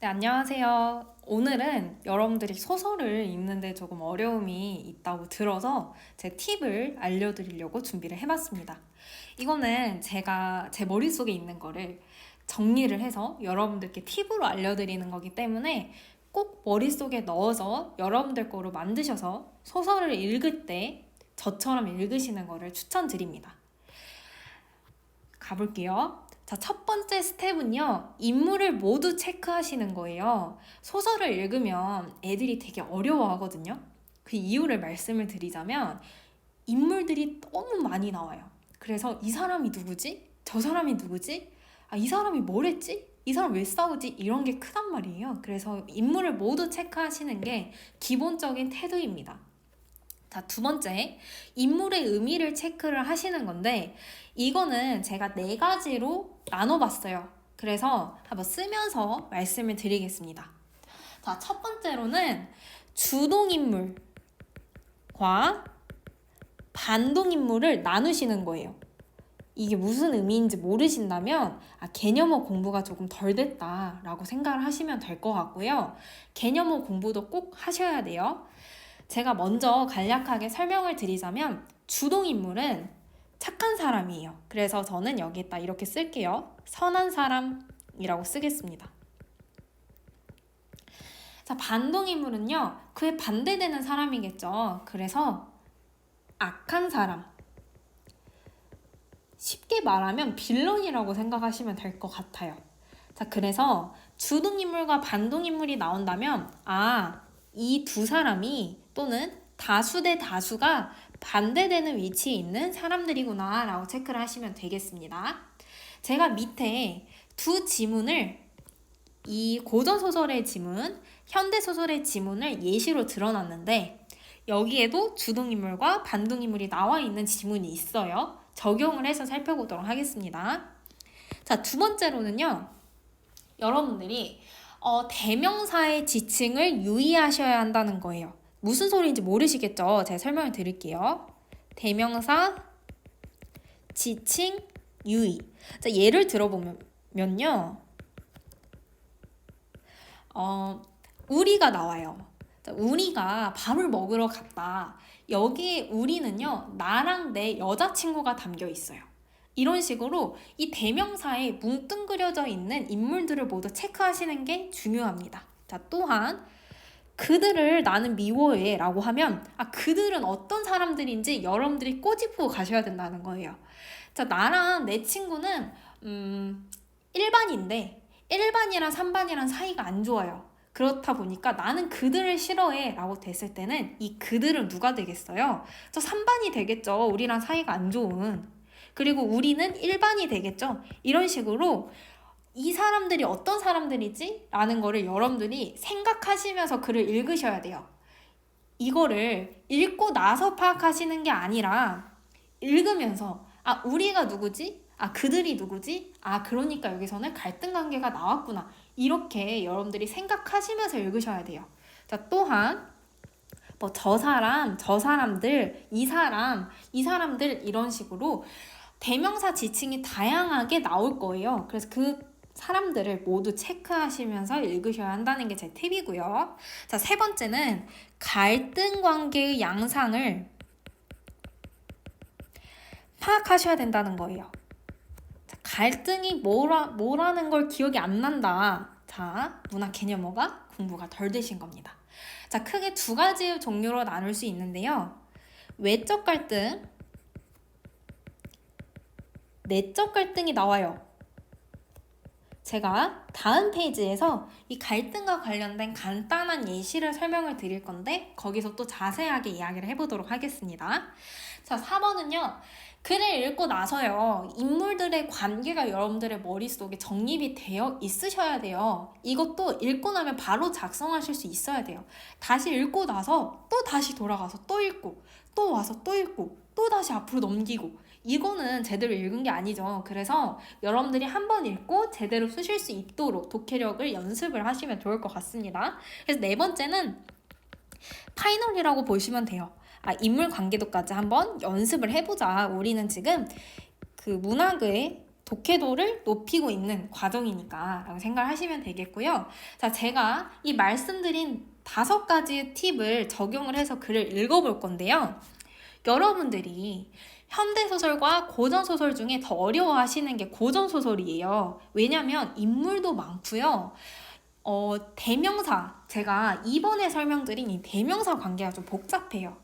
네, 안녕하세요. 오늘은 여러분들이 소설을 읽는데 조금 어려움이 있다고 들어서 제 팁을 알려드리려고 준비를 해봤습니다. 이거는 제가 제 머릿속에 있는 거를 정리를 해서 여러분들께 팁으로 알려드리는 거기 때문에 꼭 머릿속에 넣어서 여러분들 거로 만드셔서 소설을 읽을 때 저처럼 읽으시는 거를 추천드립니다. 가볼게요. 자, 첫 번째 스텝은요, 인물을 모두 체크하시는 거예요. 소설을 읽으면 애들이 되게 어려워하거든요. 그 이유를 말씀을 드리자면, 인물들이 너무 많이 나와요. 그래서 이 사람이 누구지? 저 사람이 누구지? 아, 이 사람이 뭘 했지? 이 사람 왜 싸우지? 이런 게 크단 말이에요. 그래서 인물을 모두 체크하시는 게 기본적인 태도입니다. 자, 두 번째, 인물의 의미를 체크를 하시는 건데, 이거는 제가 네 가지로 나눠봤어요. 그래서 한번 쓰면서 말씀을 드리겠습니다. 자, 첫 번째로는 주동인물과 반동인물을 나누시는 거예요. 이게 무슨 의미인지 모르신다면 개념어 공부가 조금 덜 됐다라고 생각을 하시면 될 것 같고요. 개념어 공부도 꼭 하셔야 돼요. 제가 먼저 간략하게 설명을 드리자면 주동인물은 착한 사람이에요. 그래서 저는 여기에다 이렇게 쓸게요. 선한 사람이라고 쓰겠습니다. 자, 반동인물은요, 그에 반대되는 사람이겠죠. 그래서 악한 사람. 쉽게 말하면 빌런이라고 생각하시면 될 것 같아요. 자, 그래서 주동인물과 반동인물이 나온다면, 이 두 사람이 또는 다수 대 다수가 반대되는 위치에 있는 사람들이구나 라고 체크를 하시면 되겠습니다. 제가 밑에 두 지문을, 이 고전소설의 지문, 현대소설의 지문을 예시로 들어놨는데 여기에도 주동인물과 반동인물이 나와 있는 지문이 있어요. 적용을 해서 살펴보도록 하겠습니다. 자, 두 번째로는요, 여러분들이 대명사의 지칭을 유의하셔야 한다는 거예요. 무슨 소리인지 모르시겠죠? 제가 설명을 드릴게요. 대명사, 지칭, 유의. 자, 예를 들어보면요. 우리가 나와요. 자, 우리가 밥을 먹으러 갔다. 여기에 우리는요, 나랑 내 여자친구가 담겨 있어요. 이런 식으로 이 대명사에 뭉뚱그려져 있는 인물들을 모두 체크하시는 게 중요합니다. 자, 또한 그들을 나는 미워해 라고 하면 그들은 어떤 사람들인지 여러분들이 꼬집고 가셔야 된다는 거예요. 자, 나랑 내 친구는 1반인데 1반이랑 3반이랑 사이가 안 좋아요. 그렇다 보니까 나는 그들을 싫어해 라고 됐을 때는 이 그들은 누가 되겠어요? 저 3반이 되겠죠. 우리랑 사이가 안 좋은. 그리고 우리는 1반이 되겠죠. 이런 식으로 이 사람들이 어떤 사람들이지? 라는 거를 여러분들이 생각하시면서 글을 읽으셔야 돼요. 이거를 읽고 나서 파악하시는 게 아니라 읽으면서 우리가 누구지? 그들이 누구지? 그러니까 여기서는 갈등 관계가 나왔구나. 이렇게 여러분들이 생각하시면서 읽으셔야 돼요. 자, 또한 저 사람, 저 사람들, 이 사람, 이 사람들 이런 식으로 대명사 지칭이 다양하게 나올 거예요. 그래서 그 사람들을 모두 체크하시면서 읽으셔야 한다는 게 제 팁이고요. 자, 세 번째는 갈등 관계의 양상을 파악하셔야 된다는 거예요. 자, 갈등이 뭐라는 걸 기억이 안 난다. 자, 문학 개념어가 공부가 덜 되신 겁니다. 자, 크게 두 가지 종류로 나눌 수 있는데요. 외적 갈등, 내적 갈등이 나와요. 제가 다음 페이지에서 이 갈등과 관련된 간단한 예시를 설명을 드릴 건데 거기서 또 자세하게 이야기를 해보도록 하겠습니다. 자, 4번은요. 글을 읽고 나서요. 인물들의 관계가 여러분들의 머릿속에 정립이 되어 있으셔야 돼요. 이것도 읽고 나면 바로 작성하실 수 있어야 돼요. 다시 읽고 나서 또 다시 돌아가서 또 읽고 또 와서 또 읽고 또 다시 앞으로 넘기고 이거는 제대로 읽은 게 아니죠. 그래서 여러분들이 한 번 읽고 제대로 쓰실 수 있도록 독해력을 연습을 하시면 좋을 것 같습니다. 그래서 네 번째는 파이널이라고 보시면 돼요. 인물 관계도까지 한번 연습을 해보자. 우리는 지금 그 문학의 독해도를 높이고 있는 과정이니까 라고 생각하시면 되겠고요. 자, 제가 이 말씀드린 5가지 팁을 적용을 해서 글을 읽어볼 건데요. 여러분들이 현대소설과 고전소설 중에 더 어려워하시는 게 고전소설이에요. 왜냐면 인물도 많고요. 대명사, 제가 이번에 설명드린 이 대명사 관계가 좀 복잡해요.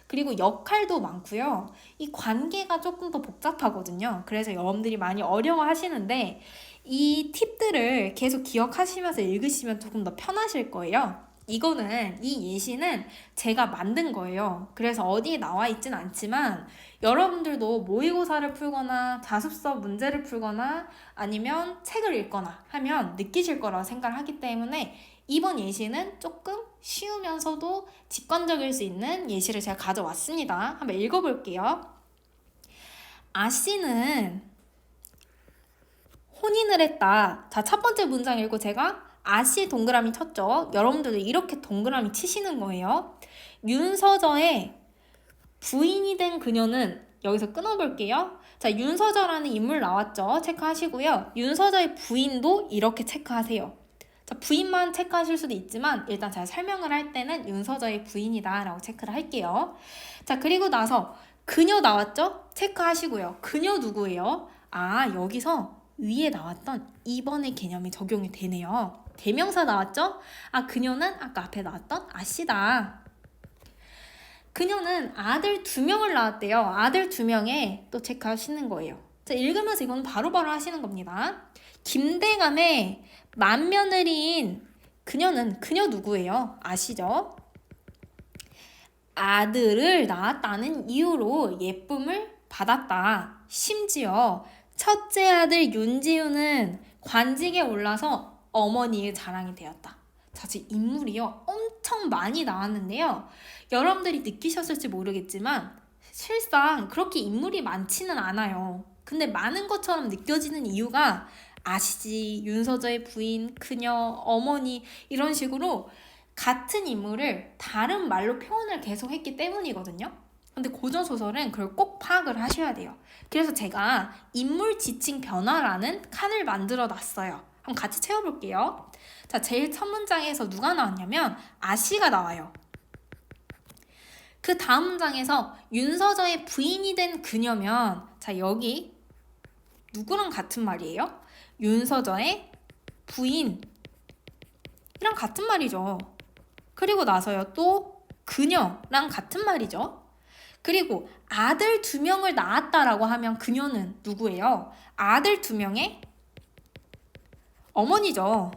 그리고 역할도 많고요. 이 관계가 조금 더 복잡하거든요. 그래서 여러분들이 많이 어려워하시는데 이 팁들을 계속 기억하시면서 읽으시면 조금 더 편하실 거예요. 이 예시는 제가 만든 거예요. 그래서 어디에 나와 있진 않지만 여러분들도 모의고사를 풀거나 자습서 문제를 풀거나 아니면 책을 읽거나 하면 느끼실 거라고 생각하기 때문에 이번 예시는 조금 쉬우면서도 직관적일 수 있는 예시를 제가 가져왔습니다. 한번 읽어볼게요. 아씨는 혼인을 했다. 자, 첫 번째 문장 읽고 제가 아씨 동그라미 쳤죠. 여러분들도 이렇게 동그라미 치시는 거예요. 윤서저의 부인이 된 그녀는 여기서 끊어볼게요. 자, 윤서저라는 인물 나왔죠. 체크하시고요. 윤서저의 부인도 이렇게 체크하세요. 자, 부인만 체크하실 수도 있지만 일단 제가 설명을 할 때는 윤서저의 부인이다 라고 체크를 할게요. 자, 그리고 나서 그녀 나왔죠? 체크하시고요. 그녀 누구예요? 아, 여기서 위에 나왔던 2번의 개념이 적용이 되네요. 대명사 나왔죠? 아, 그녀는 아까 앞에 나왔던 아씨다. 그녀는 아들 2명을 낳았대요. 아들 2명에 또 체크하시는 거예요. 자, 읽으면서 이건 바로바로 하시는 겁니다. 김대감의 맏며느리인 그녀는 그녀 누구예요? 아시죠? 아들을 낳았다는 이유로 예쁨을 받았다. 심지어 첫째 아들 윤지우는 관직에 올라서 어머니의 자랑이 되었다. 자, 지금 인물이요 엄청 많이 나왔는데요. 여러분들이 느끼셨을지 모르겠지만 실상 그렇게 인물이 많지는 않아요. 근데 많은 것처럼 느껴지는 이유가 아시지, 윤서저의 부인, 그녀, 어머니 이런 식으로 같은 인물을 다른 말로 표현을 계속 했기 때문이거든요. 근데 고전소설은 그걸 꼭 파악을 하셔야 돼요. 그래서 제가 인물 지칭 변화라는 칸을 만들어 놨어요. 한번 같이 채워볼게요. 자, 제일 첫 문장에서 누가 나왔냐면 아씨가 나와요. 그 다음 문장에서 윤서저의 부인이 된 그녀면, 자, 여기 누구랑 같은 말이에요? 윤서저의 부인이랑 같은 말이죠. 그리고 나서요, 또 그녀랑 같은 말이죠. 그리고 아들 2명을 낳았다라고 하면 그녀는 누구예요? 아들 2명의 어머니죠.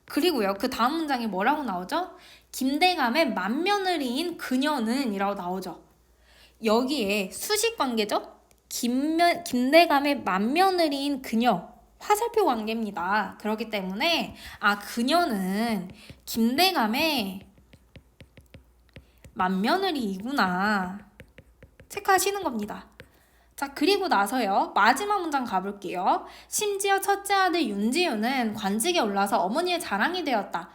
그리고요, 그 다음 문장에 뭐라고 나오죠? 김대감의 맏며느리인 그녀는 이라고 나오죠. 여기에 수식 관계죠? 김대감의 맏며느리인 그녀, 화살표 관계입니다. 그렇기 때문에 그녀는 김대감의 맏며느리이구나 체크하시는 겁니다. 자, 그리고 나서요, 마지막 문장 가볼게요. 심지어 첫째 아들 윤지우는 관직에 올라서 어머니의 자랑이 되었다.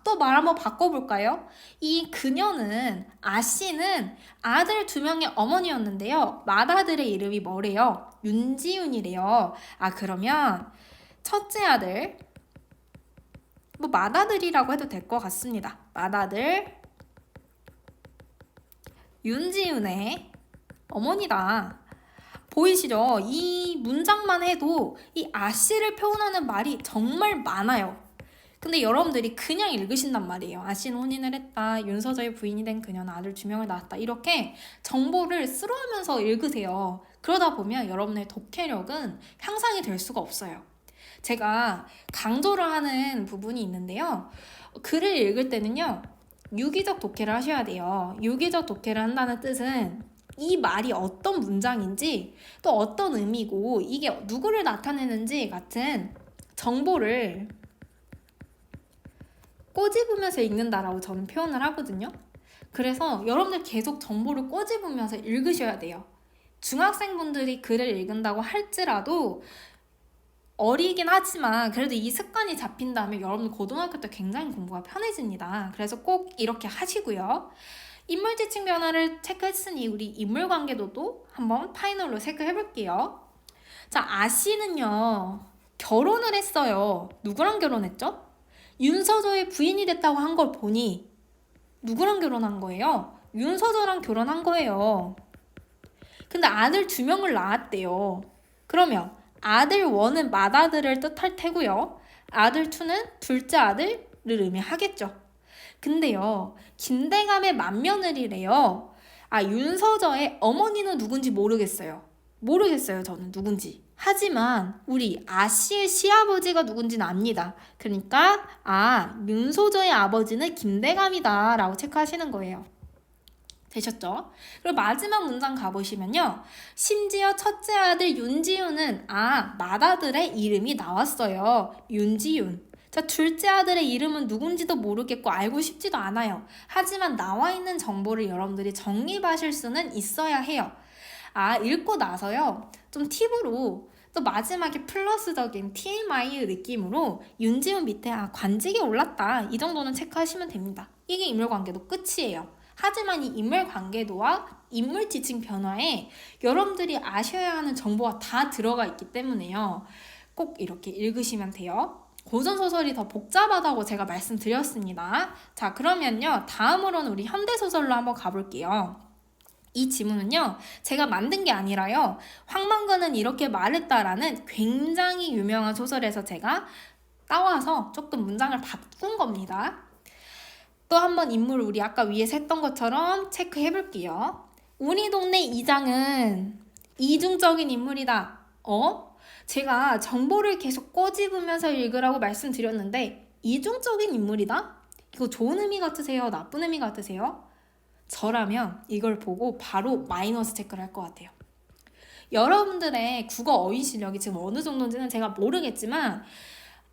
또 말 한번 바꿔볼까요? 이 그녀는, 아씨는 아들 2명의 어머니였는데요. 맏아들의 이름이 뭐래요? 윤지훈이래요. 그러면 첫째 아들, 맏아들이라고 해도 될 것 같습니다. 맏아들 윤지훈의 어머니다. 보이시죠? 이 문장만 해도 이 아씨를 표현하는 말이 정말 많아요. 근데 여러분들이 그냥 읽으신단 말이에요. 아씨는 혼인을 했다. 윤서저의 부인이 된 그녀는 아들 2명을 낳았다. 이렇게 정보를 쓰러하면서 읽으세요. 그러다 보면 여러분의 독해력은 향상이 될 수가 없어요. 제가 강조를 하는 부분이 있는데요. 글을 읽을 때는요, 유기적 독해를 하셔야 돼요. 유기적 독해를 한다는 뜻은 이 말이 어떤 문장인지, 또 어떤 의미고 이게 누구를 나타내는지 같은 정보를 꼬집으면서 읽는다라고 저는 표현을 하거든요. 그래서 여러분들 계속 정보를 꼬집으면서 읽으셔야 돼요. 중학생분들이 글을 읽는다고 할지라도 어리긴 하지만 그래도 이 습관이 잡힌 다음에 여러분 고등학교 때 굉장히 공부가 편해집니다. 그래서 꼭 이렇게 하시고요. 인물 지칭 변화를 체크했으니 우리 인물 관계도도 한번 파이널로 체크해 볼게요. 자, 아씨는요, 결혼을 했어요. 누구랑 결혼했죠? 윤서저의 부인이 됐다고 한 걸 보니 누구랑 결혼한 거예요? 윤서저랑 결혼한 거예요. 근데 아들 2명을 낳았대요. 그러면 아들 1은 맏아들을 뜻할 테고요. 아들 2는 둘째 아들을 의미하겠죠. 근데요, 김대감의 맏며느리래요. 아, 윤서저의 어머니는 누군지 모르겠어요. 저는 누군지. 하지만 우리 아씨의 시아버지가 누군지는 압니다. 그러니까 윤소저의 아버지는 김대감이다 라고 체크하시는 거예요. 되셨죠? 그리고 마지막 문장 가보시면요. 심지어 첫째 아들 윤지윤은 맏아들의 이름이 나왔어요. 윤지윤. 자, 둘째 아들의 이름은 누군지도 모르겠고 알고 싶지도 않아요. 하지만 나와 있는 정보를 여러분들이 정립하실 수는 있어야 해요. 읽고 나서요. 좀 팁으로 또 마지막에 플러스적인 TMI 느낌으로 윤지훈 밑에 관직이 올랐다. 이 정도는 체크하시면 됩니다. 이게 인물관계도 끝이에요. 하지만 이 인물관계도와 인물 지칭 변화에 여러분들이 아셔야 하는 정보가 다 들어가 있기 때문에요. 꼭 이렇게 읽으시면 돼요. 고전소설이 더 복잡하다고 제가 말씀드렸습니다. 자, 그러면요. 다음으로는 우리 현대소설로 한번 가볼게요. 이 지문은요, 제가 만든 게 아니라요, 황망근은 이렇게 말했다라는 굉장히 유명한 소설에서 제가 따와서 조금 문장을 바꾼 겁니다. 또 한번 인물 우리 아까 위에서 했던 것처럼 체크해 볼게요. 우리 동네 이장은 이중적인 인물이다. 제가 정보를 계속 꼬집으면서 읽으라고 말씀드렸는데 이중적인 인물이다? 이거 좋은 의미 같으세요? 나쁜 의미 같으세요? 저라면 이걸 보고 바로 마이너스 체크를 할 것 같아요. 여러분들의 국어 어휘 실력이 지금 어느 정도인지는 제가 모르겠지만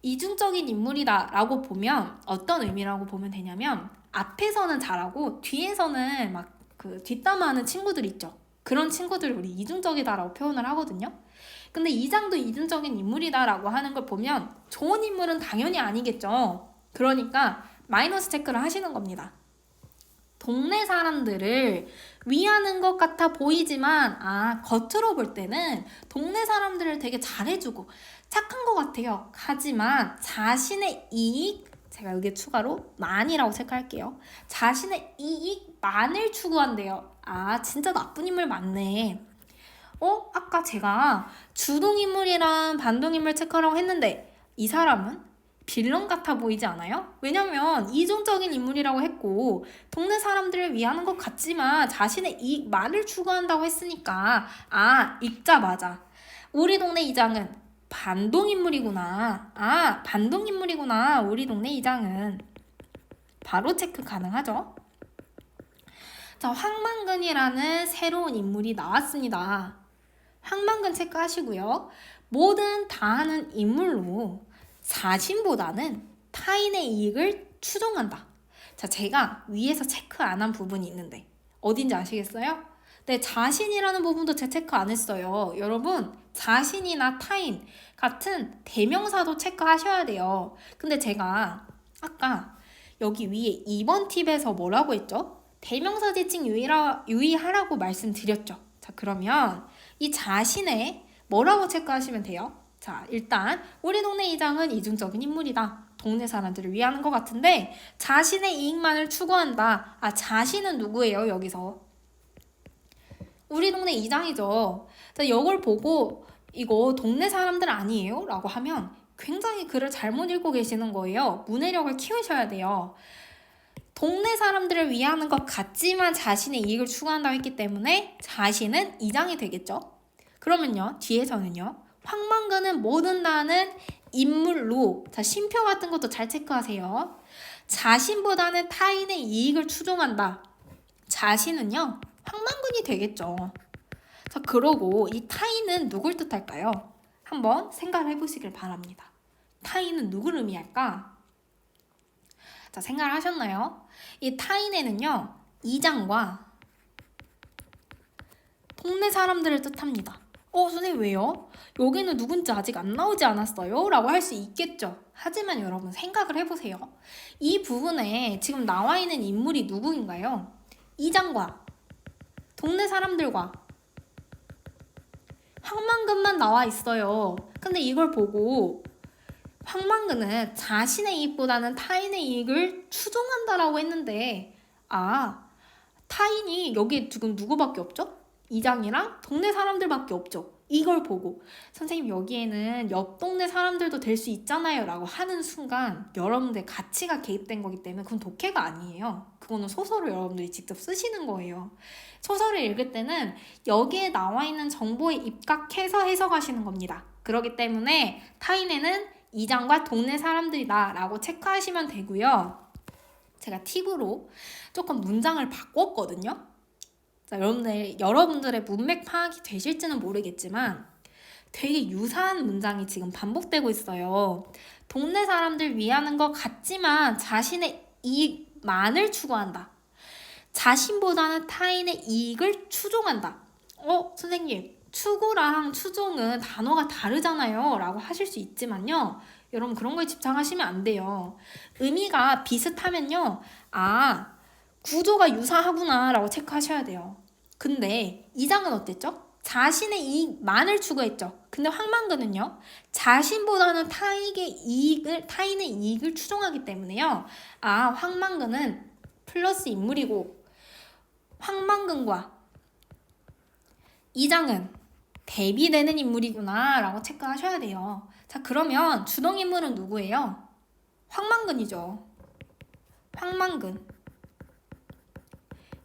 이중적인 인물이다 라고 보면 어떤 의미라고 보면 되냐면 앞에서는 잘하고 뒤에서는 막 그 뒷담화하는 친구들 있죠. 그런 친구들을 우리 이중적이다 라고 표현을 하거든요. 근데 이장도 이중적인 인물이다 라고 하는 걸 보면 좋은 인물은 당연히 아니겠죠. 그러니까 마이너스 체크를 하시는 겁니다. 동네 사람들을 위하는 것 같아 보이지만 겉으로 볼 때는 동네 사람들을 되게 잘해주고 착한 것 같아요. 하지만 자신의 이익, 제가 여기에 추가로 만이라고 체크할게요. 자신의 이익만을 추구한대요. 진짜 나쁜 인물 맞네. 아까 제가 주동인물이랑 반동인물 체크하라고 했는데 이 사람은 빌런 같아 보이지 않아요? 왜냐면 이중적인 인물이라고 했고 동네 사람들을 위하는 것 같지만 자신의 이익만을 추구한다고 했으니까 읽자마자 우리 동네 이장은 반동인물이구나. 반동인물이구나. 우리 동네 이장은 바로 체크 가능하죠? 자, 황만근이라는 새로운 인물이 나왔습니다. 황만근 체크하시고요. 뭐든 다 하는 인물로 자신보다는 타인의 이익을 추종한다. 자, 제가 위에서 체크 안 한 부분이 있는데 어딘지 아시겠어요? 네, 자신이라는 부분도 제가 체크 안 했어요. 여러분, 자신이나 타인 같은 대명사도 체크하셔야 돼요. 근데 제가 아까 여기 위에 2번 팁에서 뭐라고 했죠? 대명사 지칭 유의하라고 말씀드렸죠. 자, 그러면 이 자신의 뭐라고 체크하시면 돼요? 자, 일단 우리 동네 이장은 이중적인 인물이다. 동네 사람들을 위하는 것 같은데 자신의 이익만을 추구한다. 자신은 누구예요? 여기서 우리 동네 이장이죠. 자, 이걸 보고 이거 동네 사람들 아니에요? 라고 하면 굉장히 글을 잘못 읽고 계시는 거예요. 문해력을 키우셔야 돼요. 동네 사람들을 위하는 것 같지만 자신의 이익을 추구한다고 했기 때문에 자신은 이장이 되겠죠. 그러면요, 뒤에서는요, 황만근은 뭐든 다 하는 인물로, 자, 쉼표 같은 것도 잘 체크하세요. 자신보다는 타인의 이익을 추종한다. 자신은요, 황만근이 되겠죠. 자, 그러고 이 타인은 누굴 뜻할까요? 한번 생각을 해보시길 바랍니다. 타인은 누구를 의미할까? 자, 생각을 하셨나요? 이 타인에는요, 이장과 동네 사람들을 뜻합니다. 선생님 왜요? 여기는 누군지 아직 안 나오지 않았어요? 라고 할 수 있겠죠. 하지만 여러분 생각을 해보세요. 이 부분에 지금 나와 있는 인물이 누구인가요? 이장과 동네 사람들과 황망근만 나와 있어요. 근데 이걸 보고 황망근은 자신의 이익보다는 타인의 이익을 추종한다라고 했는데, 타인이 여기 지금 누구밖에 없죠? 이장이랑 동네 사람들밖에 없죠. 이걸 보고 선생님 여기에는 옆 동네 사람들도 될 수 있잖아요 라고 하는 순간 여러분들 가치가 개입된 거기 때문에 그건 독해가 아니에요. 그거는 소설을 여러분들이 직접 쓰시는 거예요. 소설을 읽을 때는 여기에 나와 있는 정보에 입각해서 해석하시는 겁니다. 그렇기 때문에 타인에는 이장과 동네 사람들이다 라고 체크하시면 되고요. 제가 팁으로 조금 문장을 바꿨거든요. 자, 여러분들의 문맥 파악이 되실지는 모르겠지만 되게 유사한 문장이 지금 반복되고 있어요. 동네 사람들 위하는 것 같지만 자신의 이익만을 추구한다. 자신보다는 타인의 이익을 추종한다. 선생님, 추구랑 추종은 단어가 다르잖아요 라고 하실 수 있지만요, 여러분 그런 거에 집착하시면 안 돼요. 의미가 비슷하면요, 구조가 유사하구나 라고 체크하셔야 돼요. 근데 이장은 어땠죠? 자신의 이익만을 추구했죠. 근데 황망근은요, 자신보다는 타인의 이익을 추종하기 때문에요, 황망근은 플러스 인물이고 황망근과 이장은 대비되는 인물이구나 라고 체크하셔야 돼요. 자, 그러면 주동인물은 누구예요? 황망근이죠. 황망근.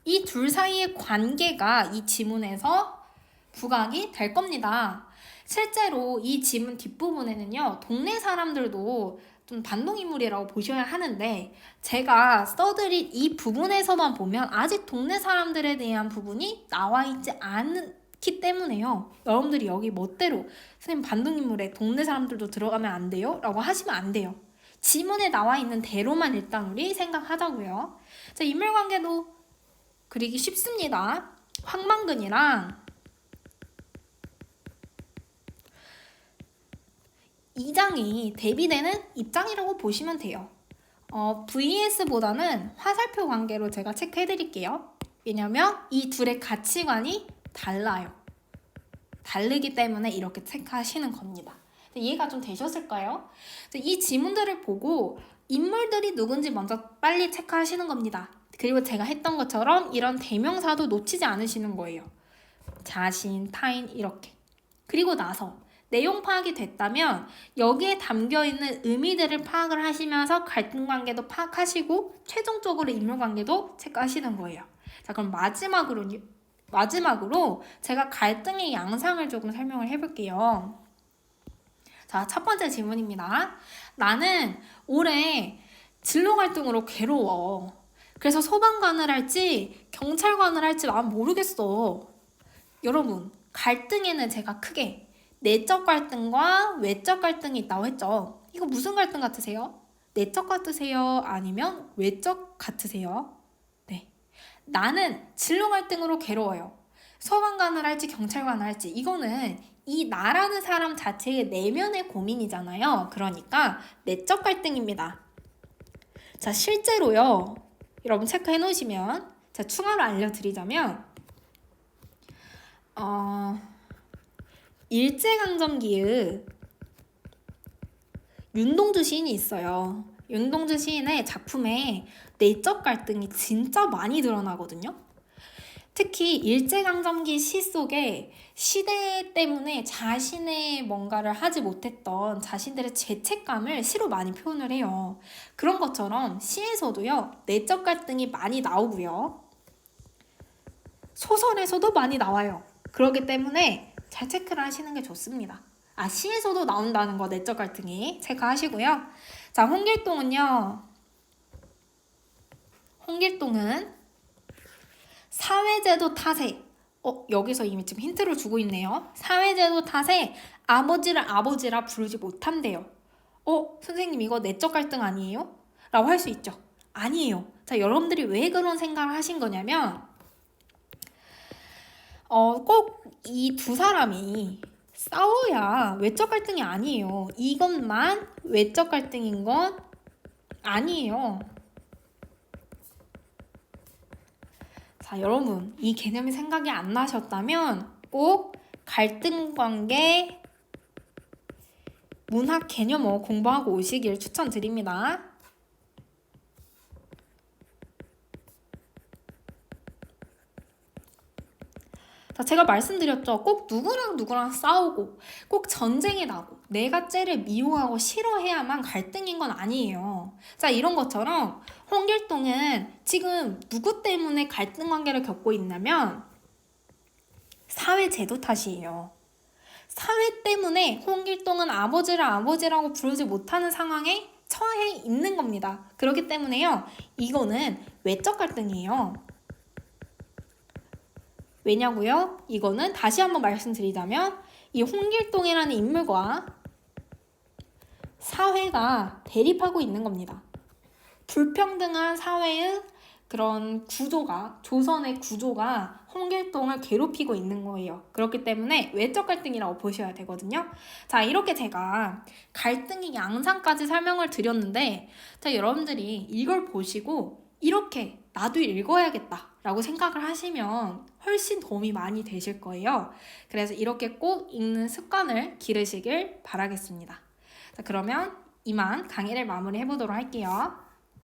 이 둘 사이의 관계가 이 지문에서 부각이 될 겁니다. 실제로 이 지문 뒷부분에는요, 동네 사람들도 좀 반동인물이라고 보셔야 하는데, 제가 써드린 이 부분에서만 보면 아직 동네 사람들에 대한 부분이 나와 있지 않기 때문에요. 여러분들이 여기 멋대로 선생님 반동인물에 동네 사람들도 들어가면 안 돼요? 라고 하시면 안 돼요. 지문에 나와 있는 대로만 일단 우리 생각하자고요. 자, 인물관계도 그리기 쉽습니다. 황망근이랑 이장이 대비되는 입장이라고 보시면 돼요. VS보다는 화살표 관계로 제가 체크해 드릴게요. 왜냐면 이 둘의 가치관이 달라요. 다르기 때문에 이렇게 체크하시는 겁니다. 이해가 좀 되셨을까요? 이 지문들을 보고 인물들이 누군지 먼저 빨리 체크하시는 겁니다. 그리고 제가 했던 것처럼 이런 대명사도 놓치지 않으시는 거예요. 자신, 타인 이렇게. 그리고 나서 내용 파악이 됐다면 여기에 담겨있는 의미들을 파악을 하시면서 갈등관계도 파악하시고 최종적으로 인물관계도 체크하시는 거예요. 자, 그럼 마지막으로 제가 갈등의 양상을 조금 설명을 해볼게요. 자, 첫 번째 질문입니다. 나는 올해 진로 갈등으로 괴로워. 그래서 소방관을 할지 경찰관을 할지 난 모르겠어. 여러분, 갈등에는 제가 크게 내적 갈등과 외적 갈등이 있다고 했죠. 이거 무슨 갈등 같으세요? 내적 같으세요? 아니면 외적 같으세요? 네. 나는 진로 갈등으로 괴로워요. 소방관을 할지 경찰관을 할지, 이거는 이 나라는 사람 자체의 내면의 고민이잖아요. 그러니까 내적 갈등입니다. 자, 실제로요, 여러분 체크해 놓으시면, 자, 추가로 알려드리자면 일제강점기의 윤동주 시인이 있어요. 윤동주 시인의 작품에 내적 갈등이 진짜 많이 드러나거든요. 특히 일제강점기 시 속에 시대 때문에 자신의 뭔가를 하지 못했던 자신들의 죄책감을 시로 많이 표현을 해요. 그런 것처럼 시에서도요, 내적 갈등이 많이 나오고요, 소설에서도 많이 나와요. 그렇기 때문에 잘 체크를 하시는 게 좋습니다. 시에서도 나온다는 거, 내적 갈등이 체크하시고요. 자, 홍길동은 사회제도 탓에, 여기서 이미 지금 힌트를 주고 있네요. 사회제도 탓에 아버지를 아버지라 부르지 못한대요. 선생님 이거 내적 갈등 아니에요? 라고 할 수 있죠. 아니에요. 자, 여러분들이 왜 그런 생각을 하신 거냐면, 꼭 이 두 사람이 싸워야 외적 갈등이 아니에요. 이것만 외적 갈등인 건 아니에요. 자, 여러분, 이 개념이 생각이 안 나셨다면 꼭 갈등 관계 문학 개념어 공부하고 오시길 추천드립니다. 자, 제가 말씀드렸죠. 꼭 누구랑 싸우고 꼭 전쟁이 나고 내가 쟤를 미워하고 싫어해야만 갈등인 건 아니에요. 자, 이런 것처럼 홍길동은 지금 누구 때문에 갈등 관계를 겪고 있냐면 사회 제도 탓이에요. 사회 때문에 홍길동은 아버지를 아버지라고 부르지 못하는 상황에 처해 있는 겁니다. 그렇기 때문에요. 이거는 외적 갈등이에요. 왜냐고요? 이거는 다시 한번 말씀드리자면 이 홍길동이라는 인물과 사회가 대립하고 있는 겁니다. 불평등한 사회의 그런 구조가, 조선의 구조가 홍길동을 괴롭히고 있는 거예요. 그렇기 때문에 외적 갈등이라고 보셔야 되거든요. 자, 이렇게 제가 갈등의 양상까지 설명을 드렸는데, 자, 여러분들이 이걸 보시고 이렇게 나도 읽어야겠다 라고 생각을 하시면 훨씬 도움이 많이 되실 거예요. 그래서 이렇게 꼭 읽는 습관을 기르시길 바라겠습니다. 자, 그러면 이만 강의를 마무리해 보도록 할게요.